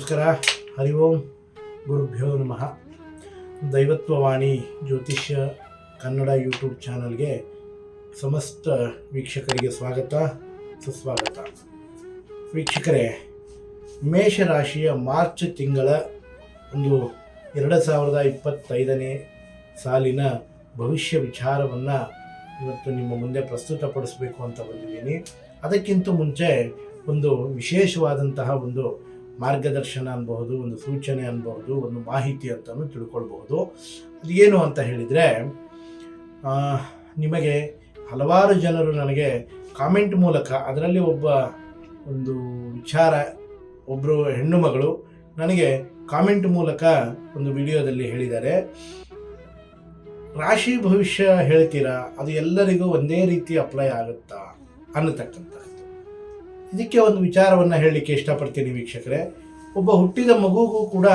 ನಮಸ್ಕಾರ. ಹರಿ ಓಂ ಗುರುಭ್ಯೋ ನಮಃ. ದೈವತ್ವವಾಣಿ ಜ್ಯೋತಿಷ್ಯ ಕನ್ನಡ ಯೂಟ್ಯೂಬ್ ಚಾನಲ್ಗೆ ಸಮಸ್ತ ವೀಕ್ಷಕರಿಗೆ ಸ್ವಾಗತ ಸುಸ್ವಾಗತ. ವೀಕ್ಷಕರೇ, ಮೇಷರಾಶಿಯ ಮಾರ್ಚ್ ತಿಂಗಳ ಒಂದು 2025ನೇ ಸಾಲಿನ ಭವಿಷ್ಯ ವಿಚಾರವನ್ನು ಇವತ್ತು ನಿಮ್ಮ ಮುಂದೆ ಪ್ರಸ್ತುತಪಡಿಸಬೇಕು ಅಂತ ಬಂದಿದ್ದೀನಿ. ಅದಕ್ಕಿಂತ ಮುಂಚೆ ಒಂದು ವಿಶೇಷವಾದಂತಹ ಒಂದು ಮಾರ್ಗದರ್ಶನ ಅನ್ಬಹುದು, ಒಂದು ಸೂಚನೆ ಅನ್ಬಹುದು, ಒಂದು ಮಾಹಿತಿ ಅಂತಲೂ ತಿಳ್ಕೊಳ್ಬಹುದು. ಅದು ಏನು ಅಂತ ಹೇಳಿದರೆ, ನಿಮಗೆ ಹಲವಾರು ಜನರು ನನಗೆ ಕಾಮೆಂಟ್ ಮೂಲಕ, ಅದರಲ್ಲಿ ಒಂದು ವಿಚಾರ, ಒಬ್ಬರು ಹೆಣ್ಣು ಮಗಳು ನನಗೆ ಕಾಮೆಂಟ್ ಮೂಲಕ ಒಂದು ವಿಡಿಯೋದಲ್ಲಿ ಹೇಳಿದ್ದಾರೆ, ರಾಶಿ ಭವಿಷ್ಯ ಹೇಳ್ತೀರಾ, ಅದು ಎಲ್ಲರಿಗೂ ಒಂದೇ ರೀತಿ ಅಪ್ಲೈ ಆಗುತ್ತಾ ಅನ್ನತಕ್ಕಂಥದ್ದು. ಇದಕ್ಕೆ ಒಂದು ವಿಚಾರವನ್ನು ಹೇಳಲಿಕ್ಕೆ ಇಷ್ಟಪಡ್ತೀನಿ ವೀಕ್ಷಕರೇ. ಒಬ್ಬ ಹುಟ್ಟಿದ ಮಗುಗೂ ಕೂಡ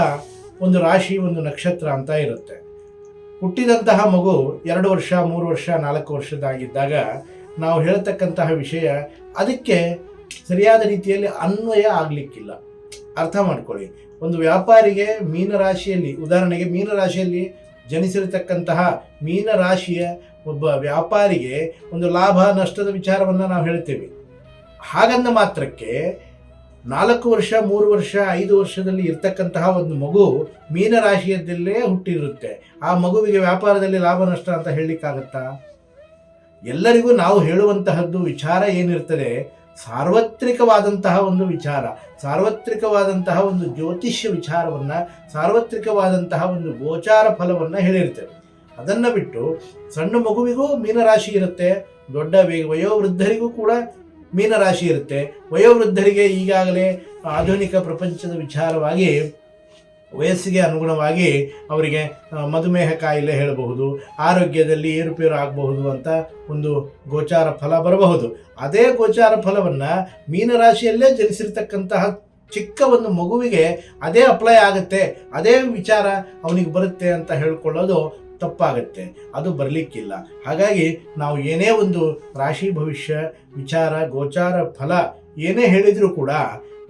ಒಂದು ರಾಶಿ, ಒಂದು ನಕ್ಷತ್ರ ಅಂತ ಇರುತ್ತೆ. ಹುಟ್ಟಿದಂತಹ ಮಗು 2 ವರ್ಷ 3 ವರ್ಷ 4 ವರ್ಷದಾಗಿದ್ದಾಗ ನಾವು ಹೇಳ್ತಕ್ಕಂತಹ ವಿಷಯ ಅದಕ್ಕೆ ಸರಿಯಾದ ರೀತಿಯಲ್ಲಿ ಅನ್ವಯ ಆಗಲಿಕ್ಕಿಲ್ಲ. ಅರ್ಥ ಮಾಡ್ಕೊಳ್ಳಿ. ಒಂದು ವ್ಯಾಪಾರಿಗೆ ಮೀನರಾಶಿಯಲ್ಲಿ, ಉದಾಹರಣೆಗೆ ಮೀನರಾಶಿಯಲ್ಲಿ ಜನಿಸಿರತಕ್ಕಂತಹ ಮೀನರಾಶಿಯ ಒಬ್ಬ ವ್ಯಾಪಾರಿಗೆ ಒಂದು ಲಾಭ ನಷ್ಟದ ವಿಚಾರವನ್ನು ನಾವು ಹೇಳ್ತೇವೆ. ಹಾಗಂದ ಮಾತ್ರಕ್ಕೆ 4 ವರ್ಷ 3 ವರ್ಷ 5 ವರ್ಷದಲ್ಲಿ ಇರ್ತಕ್ಕಂತಹ ಒಂದು ಮಗು ಮೀನರಾಶಿಯದಲ್ಲೇ ಹುಟ್ಟಿರುತ್ತೆ. ಆ ಮಗುವಿಗೆ ವ್ಯಾಪಾರದಲ್ಲಿ ಲಾಭ ನಷ್ಟ ಅಂತ ಹೇಳಲಿಕ್ಕಾಗತ್ತಾ? ಎಲ್ಲರಿಗೂ ನಾವು ಹೇಳುವಂತಹದ್ದು ವಿಚಾರ ಏನಿರ್ತದೆ, ಸಾರ್ವತ್ರಿಕವಾದಂತಹ ಒಂದು ವಿಚಾರ, ಸಾರ್ವತ್ರಿಕವಾದಂತಹ ಒಂದು ಜ್ಯೋತಿಷ್ಯ ವಿಚಾರವನ್ನು, ಸಾರ್ವತ್ರಿಕವಾದಂತಹ ಒಂದು ಗೋಚಾರ ಫಲವನ್ನು ಹೇಳಿರ್ತೇವೆ. ಅದನ್ನು ಬಿಟ್ಟು ಸಣ್ಣ ಮಗುವಿಗೂ ಮೀನರಾಶಿ ಇರುತ್ತೆ, ದೊಡ್ಡ ವಯೋವೃದ್ಧರಿಗೂ ಕೂಡ ಮೀನರಾಶಿ ಇರುತ್ತೆ. ವಯೋವೃದ್ಧರಿಗೆ ಈಗಾಗಲೇ ಆಧುನಿಕ ಪ್ರಪಂಚದ ವಿಚಾರವಾಗಿ ವಯಸ್ಸಿಗೆ ಅನುಗುಣವಾಗಿ ಅವರಿಗೆ ಮಧುಮೇಹ ಕಾಯಿಲೆ ಹೇಳಬಹುದು, ಆರೋಗ್ಯದಲ್ಲಿ ಏರುಪೇರು ಆಗಬಹುದು ಅಂತ ಒಂದು ಗೋಚಾರ ಫಲ ಬರಬಹುದು. ಅದೇ ಗೋಚಾರ ಫಲವನ್ನು ಮೀನರಾಶಿಯಲ್ಲೇ ಜನಿಸಿರ್ತಕ್ಕಂತಹ ಚಿಕ್ಕ ಒಂದು ಮಗುವಿಗೆ ಅದೇ ಅಪ್ಲೈ ಆಗುತ್ತೆ, ಅದೇ ವಿಚಾರ ಅವನಿಗೆ ಬರುತ್ತೆ ಅಂತ ಹೇಳ್ಕೊಳ್ಳೋದು ತಪ್ಪಾಗತ್ತೆ. ಅದು ಬರಲಿಕ್ಕಿಲ್ಲ. ಹಾಗಾಗಿ ನಾವು ಏನೇ ಒಂದು ರಾಶಿ ಭವಿಷ್ಯ ವಿಚಾರ, ಗೋಚಾರ ಫಲ ಏನೇ ಹೇಳಿದರೂ ಕೂಡ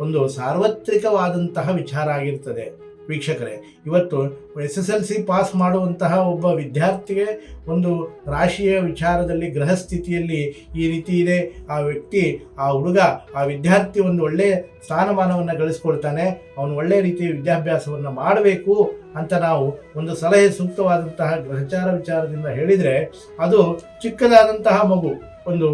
ಒಂದು ಸಾರ್ವತ್ರಿಕವಾದಂತಹ ವಿಚಾರ ಆಗಿರ್ತದೆ. ವೀಕ್ಷಕರೇ, ಇವತ್ತು SSLC ಪಾಸ್ ಮಾಡುವಂತಹ ಒಬ್ಬ ವಿದ್ಯಾರ್ಥಿಗೆ ಒಂದು ರಾಶಿಯ ವಿಚಾರದಲ್ಲಿ ಗ್ರಹ ಸ್ಥಿತಿಯಲ್ಲಿ ಈ ರೀತಿ ಇದೆ, ಆ ವ್ಯಕ್ತಿ, ಆ ಹುಡುಗ, ಆ ವಿದ್ಯಾರ್ಥಿ ಒಂದು ಒಳ್ಳೆಯ ಸ್ಥಾನಮಾನವನ್ನು ಗಳಿಸ್ಕೊಳ್ತಾನೆ, ಅವನು ಒಳ್ಳೆಯ ರೀತಿಯ ವಿದ್ಯಾಭ್ಯಾಸವನ್ನು ಮಾಡಬೇಕು ಅಂತ ನಾವು ಒಂದು ಸಲಹೆ, ಸೂಕ್ತವಾದಂತಹ ಗ್ರಹಚಾರ ವಿಚಾರದಿಂದ ಹೇಳಿದರೆ, ಅದು ಚಿಕ್ಕದಾದಂತಹ ಮಗು ಒಂದು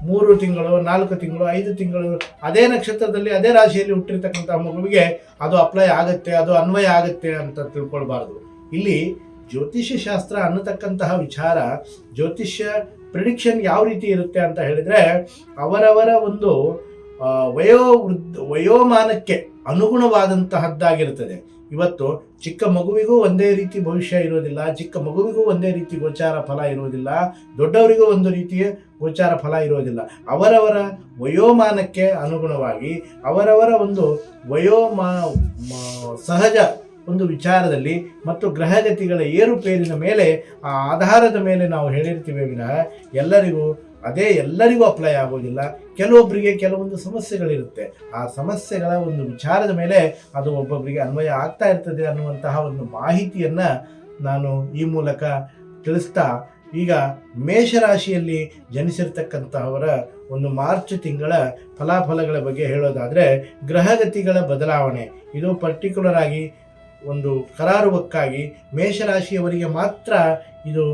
3 ತಿಂಗಳು 4 ತಿಂಗಳು 5 ತಿಂಗಳು ಅದೇ ನಕ್ಷತ್ರದಲ್ಲಿ ಅದೇ ರಾಶಿಯಲ್ಲಿ ಹುಟ್ಟಿರ್ತಕ್ಕಂತಹ ಮಗುವಿಗೆ ಅದು ಅಪ್ಲೈ ಆಗುತ್ತೆ, ಅದು ಅನ್ವಯ ಆಗುತ್ತೆ ಅಂತ ತಿಳ್ಕೊಳ್ಬಾರ್ದು. ಇಲ್ಲಿ ಜ್ಯೋತಿಷ್ಯ ಶಾಸ್ತ್ರ ಅನ್ನತಕ್ಕಂತಹ ವಿಚಾರ, ಜ್ಯೋತಿಷ್ಯ ಪ್ರಿಡಿಕ್ಷನ್ ಯಾವ ರೀತಿ ಇರುತ್ತೆ ಅಂತ ಹೇಳಿದರೆ, ಅವರವರ ಒಂದು ವಯೋಮಾನಕ್ಕೆ ಅನುಗುಣವಾದಂತಹದ್ದಾಗಿರುತ್ತದೆ. ಇವತ್ತು ಚಿಕ್ಕ ಮಗುವಿಗೂ ಒಂದೇ ರೀತಿ ಭವಿಷ್ಯ ಇರೋದಿಲ್ಲ, ಚಿಕ್ಕ ಮಗುವಿಗೂ ಒಂದೇ ರೀತಿ ಗೋಚಾರ ಫಲ ಇರೋದಿಲ್ಲ, ದೊಡ್ಡವರಿಗೂ ಒಂದು ರೀತಿಯ ಗೋಚಾರ ಫಲ ಇರೋದಿಲ್ಲ. ಅವರವರ ವಯೋಮಾನಕ್ಕೆ ಅನುಗುಣವಾಗಿ, ಅವರವರ ಒಂದು ಸಹಜ ಒಂದು ವಿಚಾರದಲ್ಲಿ ಮತ್ತು ಗ್ರಹಗತಿಗಳ ಏರುಪೇರಿನ ಮೇಲೆ, ಆ ಆಧಾರದ ಮೇಲೆ ನಾವು ಹೇಳಿರ್ತೀವಿ ವಿನಃ ಎಲ್ಲರಿಗೂ ಅಪ್ಲೈ ಆಗೋದಿಲ್ಲ. ಕೆಲವೊಬ್ಬರಿಗೆ ಕೆಲವೊಂದು ಸಮಸ್ಯೆಗಳಿರುತ್ತೆ. ಆ ಸಮಸ್ಯೆಗಳ ಒಂದು ವಿಚಾರದ ಮೇಲೆ ಅದು ಒಬ್ಬೊಬ್ಬರಿಗೆ ಅನ್ವಯ ಆಗ್ತಾ ಇರ್ತದೆ ಅನ್ನುವಂತಹ ಒಂದು ಮಾಹಿತಿಯನ್ನು ನಾನು ಈ ಮೂಲಕ ತಿಳಿಸ್ತಾ, ಈಗ ಮೇಷರಾಶಿಯಲ್ಲಿ ಜನಿಸಿರ್ತಕ್ಕಂತಹವರ ಒಂದು ಮಾರ್ಚ್ ತಿಂಗಳ ಫಲಾಫಲಗಳ ಬಗ್ಗೆ ಹೇಳೋದಾದರೆ, ಗ್ರಹಗತಿಗಳ ಬದಲಾವಣೆ ಇದು ಪರ್ಟಿಕ್ಯುಲರ್ ಆಗಿ ಒಂದು ಕರಾರುವಕ್ಕಾಗಿ ಮೇಷರಾಶಿಯವರಿಗೆ ಮಾತ್ರ ಇದು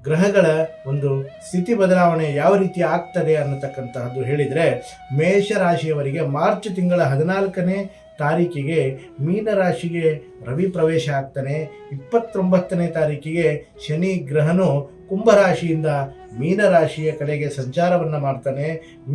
ಗ್ರಹಗಳ ಒಂದು ಸ್ಥಿತಿ ಬದಲಾವಣೆ ಯಾವ ರೀತಿ ಆಗ್ತದೆ ಅನ್ನತಕ್ಕಂತಹದ್ದು ಹೇಳಿದರೆ, ಮೇಷರಾಶಿಯವರಿಗೆ ಮಾರ್ಚ್ ತಿಂಗಳ 14ನೇ ತಾರೀಕಿಗೆ ಮೀನರಾಶಿಗೆ ರವಿ ಪ್ರವೇಶ ಆಗ್ತಾನೆ. 29ನೇ ತಾರೀಕಿಗೆ ಶನಿ ಗ್ರಹನು ಕುಂಭರಾಶಿಯಿಂದ ಮೀನರಾಶಿಯ ಕಡೆಗೆ ಸಂಚಾರವನ್ನು ಮಾಡ್ತಾನೆ.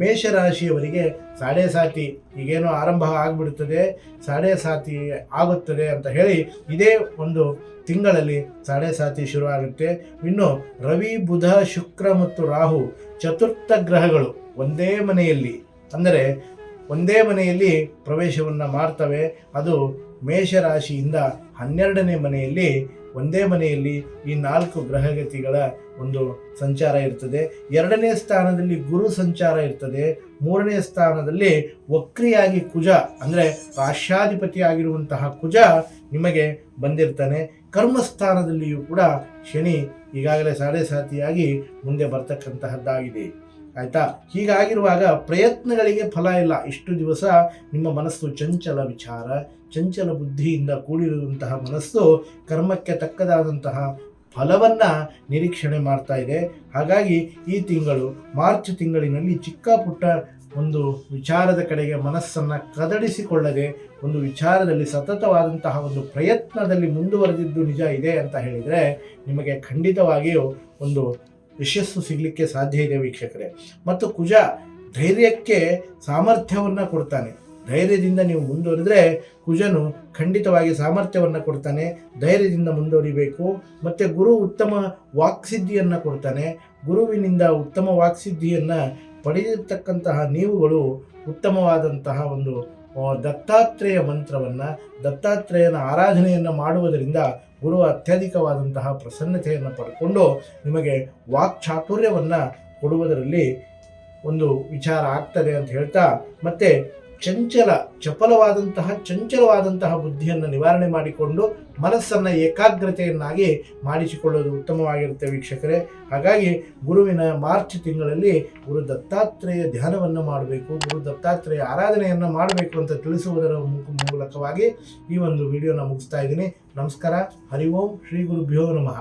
ಮೇಷರಾಶಿಯವರಿಗೆ ಸಾಡೆ ಸಾತಿ ಈಗೇನೋ ಆರಂಭ ಆಗಿಬಿಡುತ್ತದೆ, ಸಾಡೆ ಸಾತಿ ಆಗುತ್ತದೆ ಅಂತ ಹೇಳಿ ಇದೇ ಒಂದು ತಿಂಗಳಲ್ಲಿ ಸಾಡೆ ಸಾತಿ ಶುರು ಆಗುತ್ತೆ. ಇನ್ನು ರವಿ, ಬುಧ, ಶುಕ್ರ ಮತ್ತು ರಾಹು ಚತುರ್ಥ ಗ್ರಹಗಳು ಒಂದೇ ಮನೆಯಲ್ಲಿ ಪ್ರವೇಶವನ್ನು ಮಾಡ್ತವೆ. ಅದು ಮೇಷರಾಶಿಯಿಂದ 12ನೇ ಮನೆಯಲ್ಲಿ ಒಂದೇ ಮನೆಯಲ್ಲಿ ಈ 4 ಗ್ರಹಗತಿಗಳ ಒಂದು ಸಂಚಾರ ಇರ್ತದೆ. 2ನೇ ಸ್ಥಾನದಲ್ಲಿ ಗುರು ಸಂಚಾರ ಇರ್ತದೆ. 3ನೇ ಸ್ಥಾನದಲ್ಲಿ ವಕ್ರಿಯಾಗಿ ಕುಜ ಅಂದರೆ ರಾಶ್ಯಾಧಿಪತಿ ಆಗಿರುವಂತಹ ಕುಜ ನಿಮಗೆ ಬಂದಿರ್ತಾನೆ. ಕರ್ಮಸ್ಥಾನದಲ್ಲಿಯೂ ಕೂಡ ಶನಿ ಈಗಾಗಲೇ ಸಾತಿಯಾಗಿ ಮುಂದೆ ಬರ್ತಕ್ಕಂತಹದ್ದಾಗಿದೆ. ಆಯಿತಾ? ಹೀಗಾಗಿರುವಾಗ ಪ್ರಯತ್ನಗಳಿಗೆ ಫಲ ಇಲ್ಲ. ಇಷ್ಟು ದಿವಸ ನಿಮ್ಮ ಮನಸ್ಸು ಚಂಚಲ ವಿಚಾರ, ಚಂಚಲ ಬುದ್ಧಿಯಿಂದ ಕೂಡಿರುವಂತಹ ಮನಸ್ಸು ಕರ್ಮಕ್ಕೆ ತಕ್ಕದಾದಂತಹ ಫಲವನ್ನು ನಿರೀಕ್ಷಣೆ ಮಾಡ್ತಾ ಇದೆ. ಹಾಗಾಗಿ ಈ ತಿಂಗಳು ಮಾರ್ಚ್ ತಿಂಗಳಿನಲ್ಲಿ ಚಿಕ್ಕ ಪುಟ್ಟ ಒಂದು ವಿಚಾರದ ಕಡೆಗೆ ಮನಸ್ಸನ್ನು ಕದಡಿಸಿಕೊಳ್ಳದೆ ಒಂದು ವಿಚಾರದಲ್ಲಿ ಸತತವಾದಂತಹ ಒಂದು ಪ್ರಯತ್ನದಲ್ಲಿ ಮುಂದುವರೆದಿದ್ದು ನಿಜ ಇದೆ ಅಂತ ಹೇಳಿದರೆ ನಿಮಗೆ ಖಂಡಿತವಾಗಿಯೂ ಒಂದು ಯಶಸ್ಸು ಸಿಗಲಿಕ್ಕೆ ಸಾಧ್ಯ ಇದೆ ವೀಕ್ಷಕರೇ. ಮತ್ತು ಕುಜ ಧೈರ್ಯಕ್ಕೆ ಸಾಮರ್ಥ್ಯವನ್ನು ಕೊಡ್ತಾನೆ. ಧೈರ್ಯದಿಂದ ನೀವು ಮುಂದುವರಿದರೆ ಕುಜನು ಖಂಡಿತವಾಗಿ ಸಾಮರ್ಥ್ಯವನ್ನು ಕೊಡ್ತಾನೆ. ಧೈರ್ಯದಿಂದ ಮುಂದುವರಿಬೇಕು. ಮತ್ತು ಗುರು ಉತ್ತಮ ವಾಕ್ಸಿದ್ಧಿಯನ್ನು ಕೊಡ್ತಾನೆ. ಗುರುವಿನಿಂದ ಉತ್ತಮ ವಾಕ್ಸಿದ್ಧಿಯನ್ನು ಪಡೆದಿರ್ತಕ್ಕಂತಹ ನೀವುಗಳು ಉತ್ತಮವಾದಂತಹ ಒಂದು ದತ್ತಾತ್ರೇಯ ಮಂತ್ರವನ್ನು, ದತ್ತಾತ್ರೇಯನ ಆರಾಧನೆಯನ್ನು ಮಾಡುವುದರಿಂದ ಗುರು ಅತ್ಯಧಿಕವಾದಂತಹ ಪ್ರಸನ್ನತೆಯನ್ನು ಪಡ್ಕೊಂಡು ನಿಮಗೆ ವಾಕ್ಚಾತುರ್ಯವನ್ನು ಕೊಡುವುದರಲ್ಲಿ ಒಂದು ವಿಚಾರ ಆಗ್ತದೆ ಅಂತ ಹೇಳ್ತಾ, ಮತ್ತು ಚಂಚಲವಾದಂತಹ ಬುದ್ಧಿಯನ್ನು ನಿವಾರಣೆ ಮಾಡಿಕೊಂಡು ಮನಸ್ಸನ್ನು ಏಕಾಗ್ರತೆಯನ್ನಾಗಿ ಮಾಡಿಸಿಕೊಳ್ಳೋದು ಉತ್ತಮವಾಗಿರುತ್ತೆ ವೀಕ್ಷಕರೇ. ಹಾಗಾಗಿ ಗುರುವಿನ ಮಾರ್ಚ್ ತಿಂಗಳಲ್ಲಿ ಗುರು ದತ್ತಾತ್ರೇಯ ಧ್ಯಾನವನ್ನು ಮಾಡಬೇಕು, ಗುರು ದತ್ತಾತ್ರೇಯ ಆರಾಧನೆಯನ್ನು ಮಾಡಬೇಕು ಅಂತ ತಿಳಿಸುವುದರ ಮೂಲಕವಾಗಿ ಈ ಒಂದು ವಿಡಿಯೋನ ಮುಗಿಸ್ತಾ ಇದ್ದೀನಿ. ನಮಸ್ಕಾರ. ಹರಿ ಓಂ ಶ್ರೀ ಗುರುಭ್ಯೋ ನಮಃ.